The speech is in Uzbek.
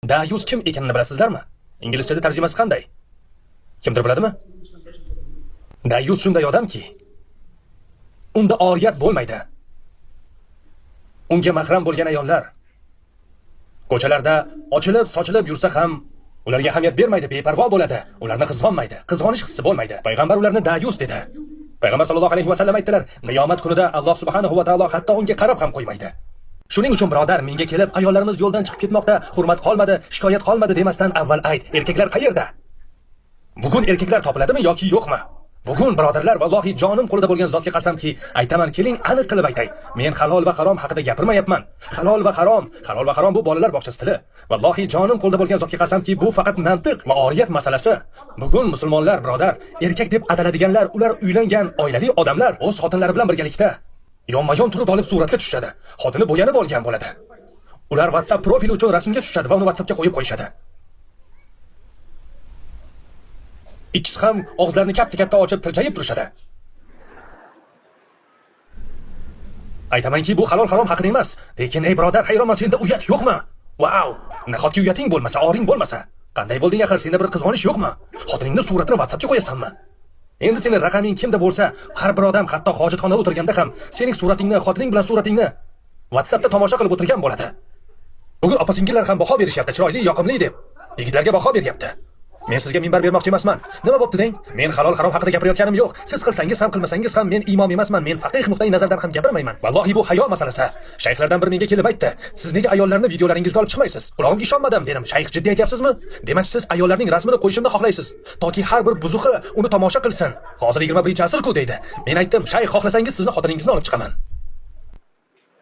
Dayus kim ekanini bilasizlarmi? Inglizchada tarjimasi qanday? Kimdir biladimi? Dayus shunday odamki, unda oriyat bo'lmaydi. Unga mahram bo'lgan ayollar ko'chalarda ochilib, sochilib yursa ham ularga ahamiyat bermaydi, beparvo bo'ladi. Ularni qizg'onmaydi, qizg'onish hissi bo'lmaydi. Payg'ambar ularni dayus dedi. Payg'ambar sollallohu alayhi vasallam aytdilar, qiyomat kunida Alloh subhanahu va taolo hatto unga qarab ham qo'ymaydi. Shuning uchun birodar, menga kelib ayollarimiz yo'ldan chiqib ketmoqda, hurmat qolmadi, shikoyat qolmadi demasdan avval ayt, erkaklar qayerda? Bugun erkaklar topiladimi yoki yo'qmi? Bugun birodarlar, vallohi jonim qo'lida bo'lgan zotga qasamki, aytaman, keling aniq qilib aytay. Men halol va harom haqida gapirmayapman. Halol va harom bu bolalar bog'chasi tili. Vallohi jonim qo'lida bo'lgan zotga qasamki, bu faqat mantiq va oriyat masalasi. Bugun musulmonlar, birodar, erkak deb ataladiganlar, ular uylangan, oilali odamlar o'z xotinlari bilan birgalikda yonma-yon turib olib suratga tushadi. Xotini bo'yanib olgan bo'ladi. Ular WhatsApp profili uchun rasmga tushadi va uni WhatsAppga qo'yib qo'yishadi. Ikkisi ham og'izlarini katta-katta ochib tirjayib turishadi. Aytamanki, bu halol harom haqida emas. Lekin ey birodar, hayronman, senda uyat yo'qmi? Vau! Nahotki uyating bo'lmasa, oring bo'lmasa, qanday bo'lding axir? Senda bir qizg'onish yo'qmi? Xotiningning suratini WhatsAppga qo'yasanmi? Endi sening raqaming kimda bo'lsa, har bir odam hatto hojatxonada o'tirganda ham sening suratingni, xotining bilan suratingni WhatsAppda tomosha qilib o'tirgan bo'ladi. Bugun opa-singillar ham baho berishyapti, chiroyli, yoqimli deb. Yigitlarga baho beryapti. Men sizga minbar bermoqchi emasman. Nima bo'pti deng? Men halol harom haqida gapirayotganim yo'q. Siz qilsangiz ham qilmasangiz ham men imom emasman. Men faqih nuqtai nazardan ham gapirmayman. Vallohi bu hayo masalasi. Shayxlardan biri menga kelib aytdi, "Siz nega ayollarni videolaringizga olib chiqmaysiz?" Qulog'imga ishonmadim, dedim. "Shayx, jiddiy aytyapsizmi? Demak, siz ayollarning rasmini qo'yishimni xohlaysiz, toki har bir buzuqi uni tomosha qilsin. Hozir 21-asr-ku" deydi. Men aytdim, "Shayx, xohlasangiz sizni xotiningizni olib chiqaman."